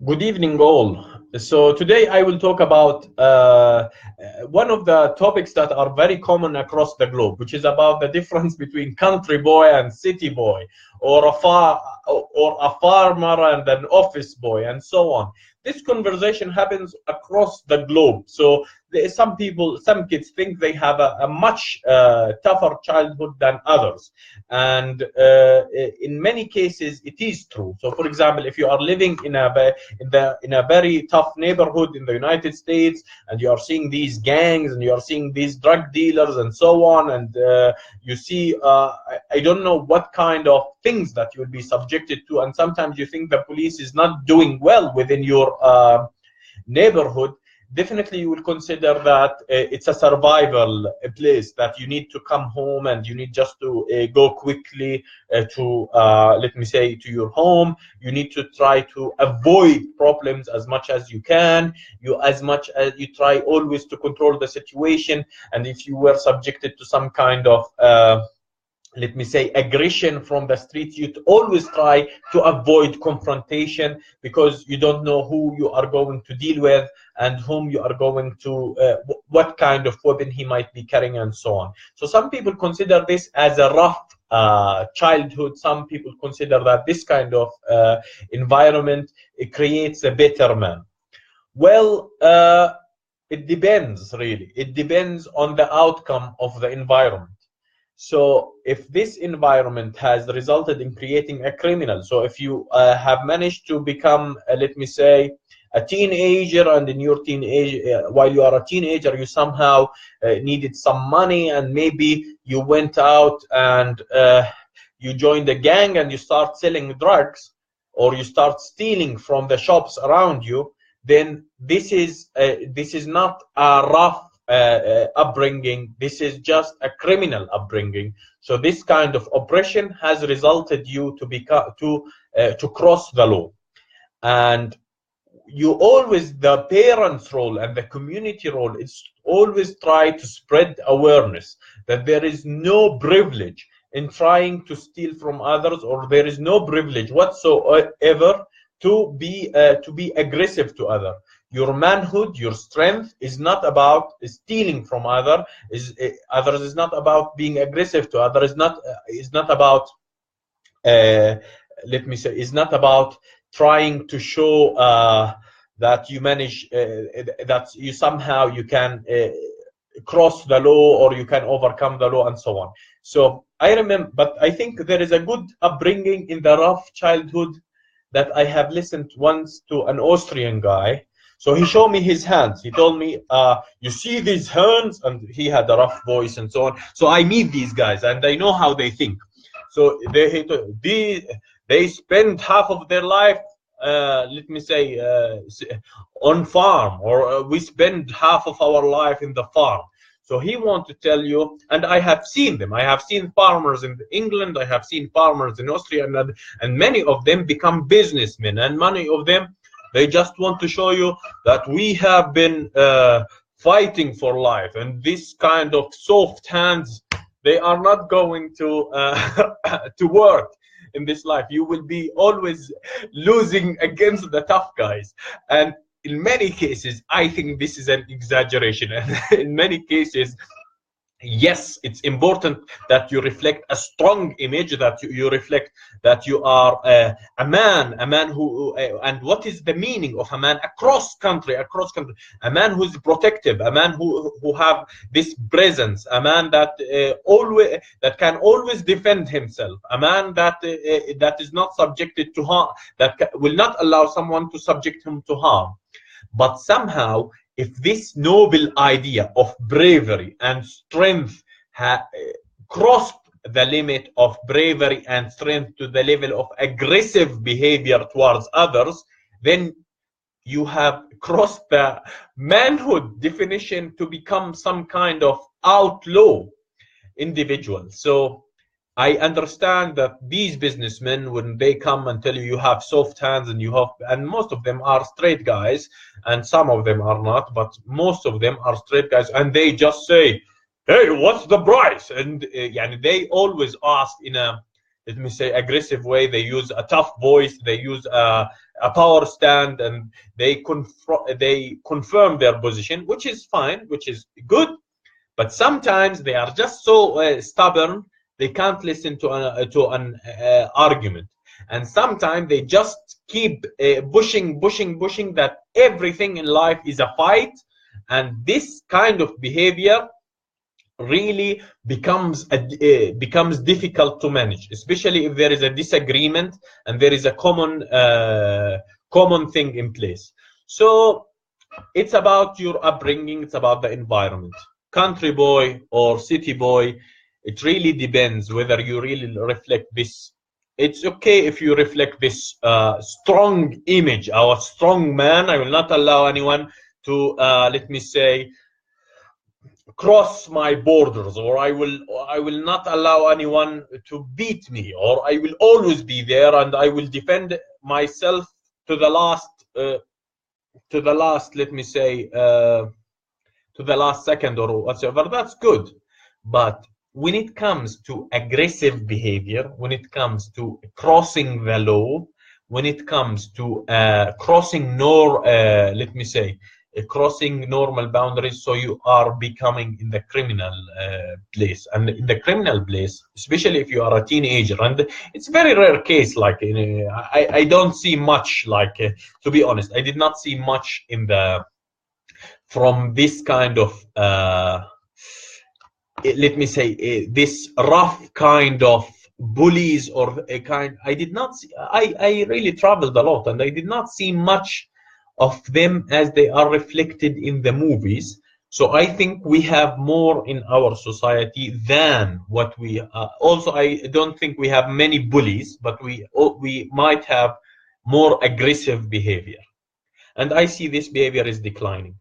Good evening, all. So today I will talk about one of the topics that are very common across the globe, which is about the difference between country boy and city boy, or a farmer and an office boy, and so on. This conversation happens across the globe. So some people, some kids think they have a much tougher childhood than others, and in many cases it is true. So, for example, if you are living in a very tough neighborhood in the United States, and you are seeing these gangs and you are seeing these drug dealers and so on, and you see I don't know what kind of things that you will be subjected to, and sometimes you think the police is not doing well within your neighborhood. Definitely you will consider that it's a survival place, that you need to come home and you need just to go quickly to let me say, to your home. You need to try to avoid problems as much as you can. As much as you try always to control the situation, and if you were subjected to some kind of let me say, aggression from the streets, you always try to avoid confrontation, because you don't know who you are going to deal with and whom you are going to what kind of weapon he might be carrying, and so on. So some people consider this as a rough childhood. Some people consider that this kind of environment, it creates a better man. Well, it depends, really. It depends on the outcome of the environment. So if this environment has resulted in creating a criminal, so if you have managed to become, let me say, a teenager, and in your teenage, while you are a teenager, you somehow needed some money, and maybe you went out and you joined a gang and you start selling drugs, or you start stealing from the shops around you, then this is not a rough upbringing. This is just a criminal upbringing. So this kind of oppression has resulted you to become to cross the law. And you always, the parents' role and the community role is always try to spread awareness that there is no privilege in trying to steal from others, or there is no privilege whatsoever to be aggressive to others. Your manhood, your strength is not about stealing from others. Is not about being aggressive to others. Is not about let me say, is not about trying to show that you manage that you somehow you can cross the law, or you can overcome the law, and so on. So I remember, but I think there is a good upbringing in the rough childhood, that I have listened once to an Austrian guy. So he showed me his hands. He told me, you see these hands? And he had a rough voice and so on. So I meet these guys and I know how they think. So they spend half of their life, let me say, on farm, or we spend half of our life in the farm. So he wants to tell you, and I have seen them. I have seen farmers in England. I have seen farmers in Austria, and many of them become businessmen, and many of them, they just want to show you that we have been fighting for life, and this kind of soft hands, they are not going to to work in this life. You will be always losing against the tough guys. And in many cases, I think this is an exaggeration. And in many cases, yes, it's important that you reflect a strong image, that you reflect that you are a man who, and what is the meaning of a man across country, a man who is protective, a man who have this presence, a man that can always defend himself, a man that is not subjected to harm, that will not allow someone to subject him to harm. But somehow, if this noble idea of bravery and strength crossed the limit of bravery and strength to the level of aggressive behavior towards others, then you have crossed the manhood definition to become some kind of outlaw individual. So I understand that these businessmen, when they come and tell you you have soft hands, and most of them are straight guys, and some of them are not, but most of them are straight guys, and they just say, hey, what's the price? And they always ask in a, let me say, aggressive way. They use a tough voice. They use a power stand, and they confirm their position, which is fine, which is good. But sometimes they are just so stubborn, they can't listen to an argument. And sometimes they just keep pushing that everything in life is a fight. And this kind of behavior really becomes difficult to manage, especially if there is a disagreement and there is a common thing in place. So it's about your upbringing, it's about the environment. Country boy or city boy, it really depends whether you really reflect this. It's okay if you reflect this strong image, our strong man. I will not allow anyone to let me say cross my borders, or I will not allow anyone to beat me, or I will always be there and I will defend myself to the last let me say to the last second or whatsoever. That's good. But when it comes to aggressive behavior, when it comes to crossing the law, when it comes to crossing let me say crossing normal boundaries, so you are becoming in the criminal place. And in the criminal place, especially if you are a teenager, and it's very rare case, like I don't see much, like to be honest, I did not see much in the from this kind of let me say this rough kind of bullies, or a kind, I did not see. I really traveled a lot and I did not see much of them as they are reflected in the movies. So I think we have more in our society than what we also, I don't think we have many bullies, but we might have more aggressive behavior, and I see this behavior is declining.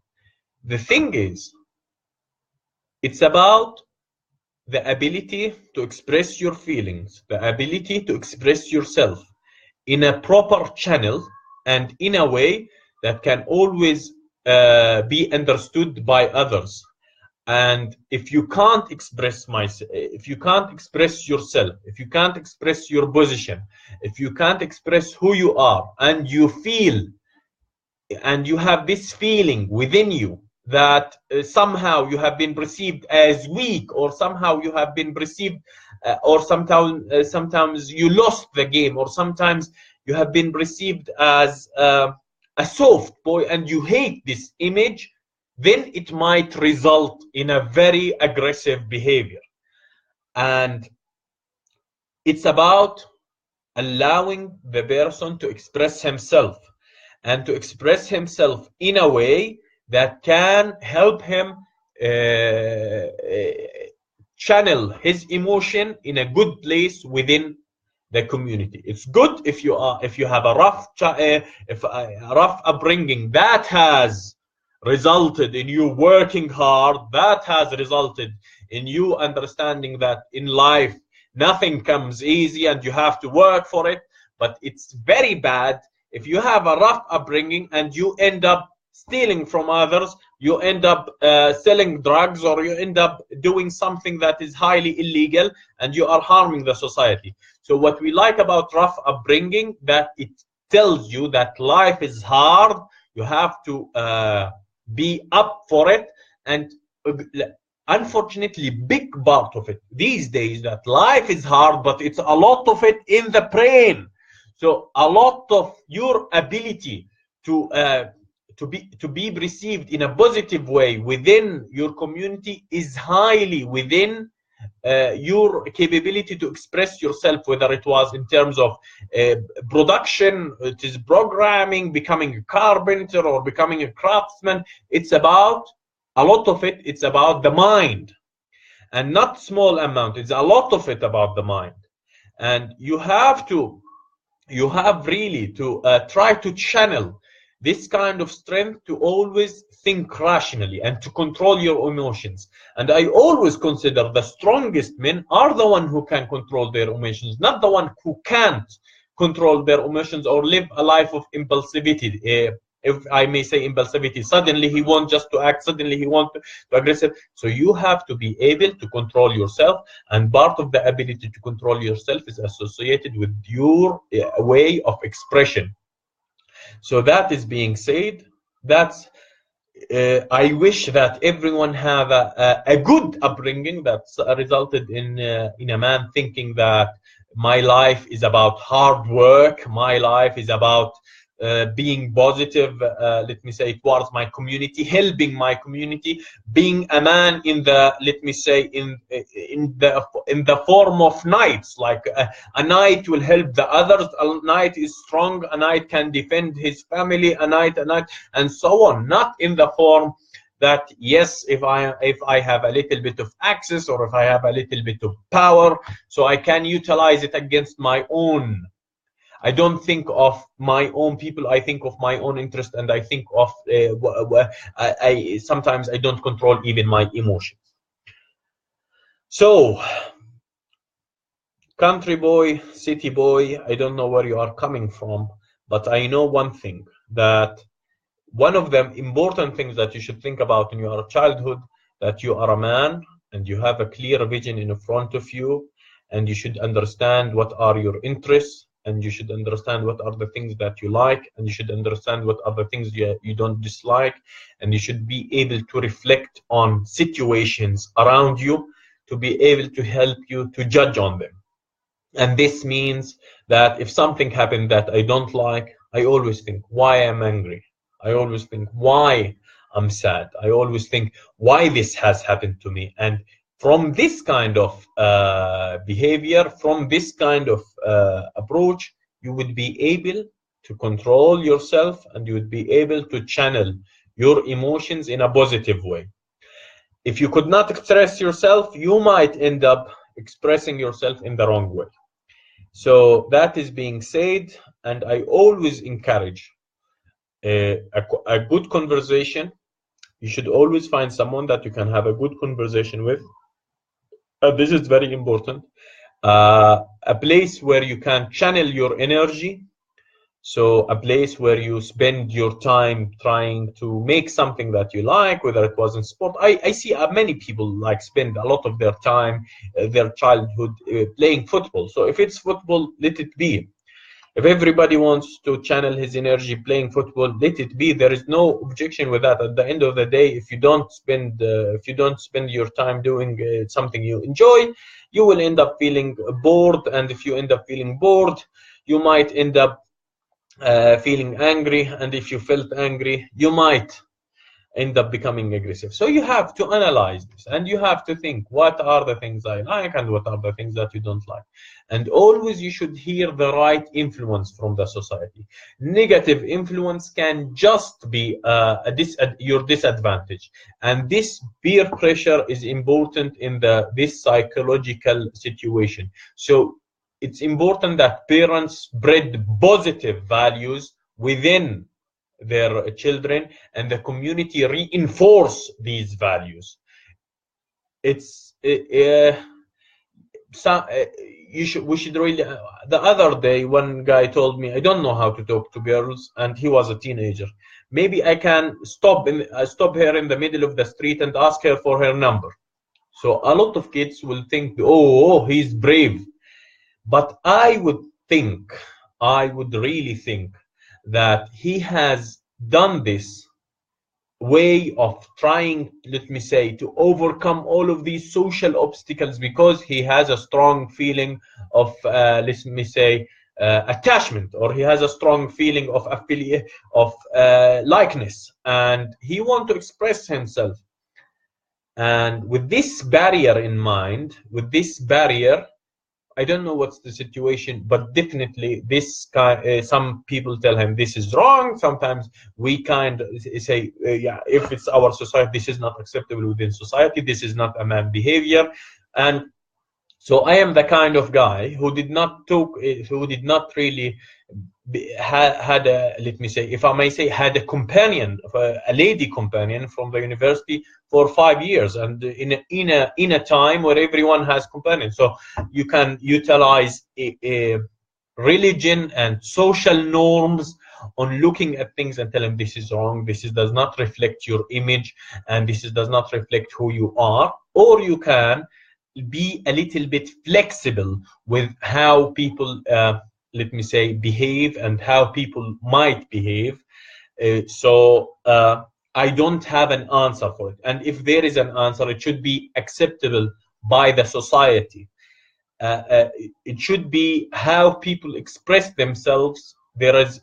The thing is, it's about the ability to express your feelings, the ability to express yourself in a proper channel and in a way that can always be understood by others. And if you can't express if you can't express yourself, if you can't express your position, if you can't express who you are, and you feel and you have this feeling within you that somehow you have been perceived as weak, or somehow you have been perceived or sometimes you lost the game, or sometimes you have been perceived as a soft boy, and you hate this image, then it might result in a very aggressive behavior. And it's about allowing the person to express himself, and to express himself in a way that can help him channel his emotion in a good place within the community. It's good if you have a rough upbringing that has resulted in you working hard, that has resulted in you understanding that in life nothing comes easy and you have to work for it. But it's very bad if you have a rough upbringing and you end up stealing from others, you end up selling drugs, or you end up doing something that is highly illegal, and you are harming the society. So what we like about rough upbringing, that it tells you that life is hard, you have to be up for it. And unfortunately, big part of it these days, that life is hard, but it's a lot of it in the brain. So a lot of your ability to be received in a positive way within your community is highly within your capability to express yourself, whether it was in terms of production, it is programming, becoming a carpenter, or becoming a craftsman. It's about a lot of it. It's about the mind, and not small amount. It's a lot of it about the mind, and you have really to try to channel this kind of strength to always think rationally and to control your emotions. And I always consider the strongest men are the one who can control their emotions, not the one who can't control their emotions or live a life of impulsivity. If I may say impulsivity, suddenly he wants just to act, suddenly he wants to aggressive. So you have to be able to control yourself, and part of the ability to control yourself is associated with your way of expression. So that is being said, that's I wish that everyone have a good upbringing that's resulted in a man thinking that my life is about hard work, my life is about being positive, let me say, towards my community, helping my community, being a man in the, let me say, in the form of knights, like a knight will help the others, a knight is strong, a knight can defend his family, a knight, and so on. Not in the form that, yes, if I have a little bit of access, or if I have a little bit of power, so I can utilize it against my own. I don't think of my own people, I think of my own interest, and I think of sometimes I don't control even my emotions. So, country boy, city boy, I don't know where you are coming from, but I know one thing, that one of the important things that you should think about in your childhood, that you are a man and you have a clear vision in front of you, and you should understand what are your interests, and you should understand what are the things that you like, and you should understand what are the things you don't dislike, and you should be able to reflect on situations around you to be able to help you to judge on them. And this means that if something happened that I don't like, I always think why I'm angry. I always think why I'm sad. I always think why this has happened to me. And from this kind of behavior, from this kind of approach, you would be able to control yourself, and you would be able to channel your emotions in a positive way. If you could not express yourself, you might end up expressing yourself in the wrong way. So that is being said, and I always encourage a good conversation. You should always find someone that you can have a good conversation with. This is very important. A place where you can channel your energy. So a place where you spend your time trying to make something that you like, whether it was in sport. I see many people like spend a lot of their time, their childhood, playing football. So if it's football, let it be. If everybody wants to channel his energy playing football, let it be. There is no objection with that. At the end of the day, if you don't spend your time doing something you enjoy, you will end up feeling bored. And if you end up feeling bored, you might end up feeling angry. And if you felt angry, you might end up becoming aggressive. So you have to analyze this, and you have to think, what are the things I like and what are the things that you don't like. And always you should hear the right influence from the society. Negative influence can just be your disadvantage, and this peer pressure is important in this psychological situation. So it's important that parents spread positive values within their children, and the community reinforce these values. It's we should really. The other day, one guy told me, I don't know how to talk to girls, and he was a teenager. Maybe I can stop her in the middle of the street and ask her for her number. So a lot of kids will think, oh, he's brave. But I would really think that he has done this way of trying, let me say, to overcome all of these social obstacles because he has a strong feeling of, let me say, attachment, or he has a strong feeling of affiliate, of likeness, and he wants to express himself. And with this barrier in mind, I don't know what's the situation, but definitely this some people tell him this is wrong. Sometimes we kind of say, yeah, if it's our society, this is not acceptable within society. This is not a man behavior. And so I am the kind of guy who did not really had a, let me say, if I may say, had a companion, a lady companion from the university for 5 years, and in a time where everyone has companions. So you can utilize religion and social norms on looking at things and tell them this is wrong, does not reflect your image, and does not reflect who you are. Or you can be a little bit flexible with how people let me say, behave and how people might behave. I don't have an answer for it. And if there is an answer, it should be acceptable by the society. It should be how people express themselves. There is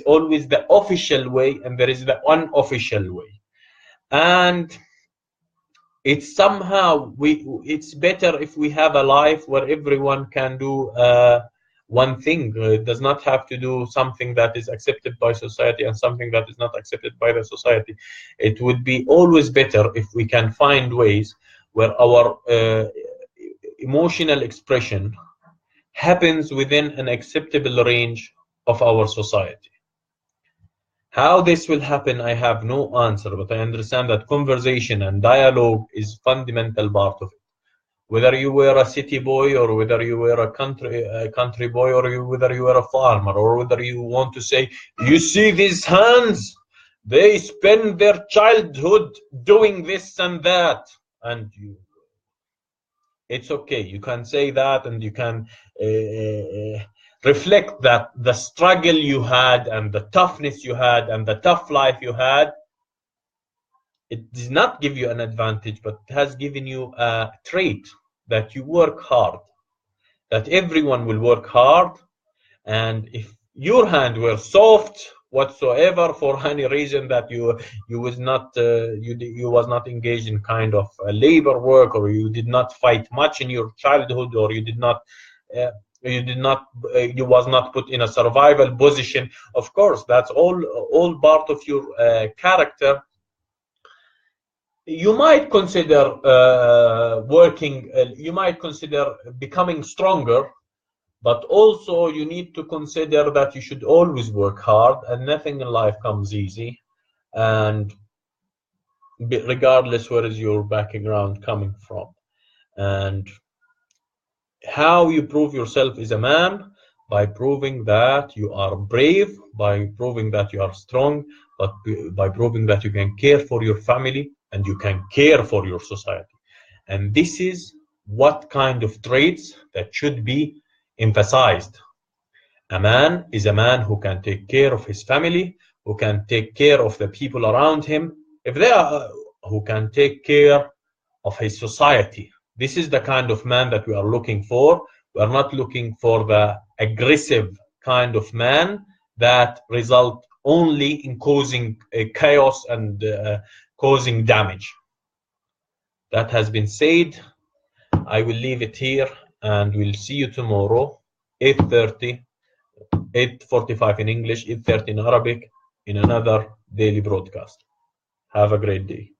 always the official way and there is the unofficial way. And it's somehow it's better if we have a life where everyone can do one thing. It does not have to do something that is accepted by society and something that is not accepted by the society. It would be always better if we can find ways where our emotional expression happens within an acceptable range of our society. How this will happen, I have no answer, but I understand that conversation and dialogue is fundamental part of it. Whether you were a city boy or whether you were a country boy or whether you were a farmer or whether you want to say, you see these hands, they spend their childhood doing this and that, and it's okay. You can say that and you can reflect that the struggle you had and the toughness you had and the tough life you had, it does not give you an advantage, but it has given you a trait that you work hard, that everyone will work hard. And if your hand were soft whatsoever for any reason that you was not engaged in kind of labor work, or you did not fight much in your childhood, or you was not put in a survival position, of course that's all part of your character. You might consider you might consider becoming stronger, but also you need to consider that you should always work hard and nothing in life comes easy. And regardless where is your background coming from, and how you prove yourself as a man, by proving that you are brave, by proving that you are strong, but by proving that you can care for your family and you can care for your society. And this is what kind of traits that should be emphasized. A man is a man who can take care of his family, who can take care of the people around him, who can take care of his society. This is the kind of man that we are looking for. We are not looking for the aggressive kind of man that result only in causing chaos and causing damage. That has been said. I will leave it here and we'll see you tomorrow, 8:30, 8:45 in English, 8:30 in Arabic, in another daily broadcast. Have a great day.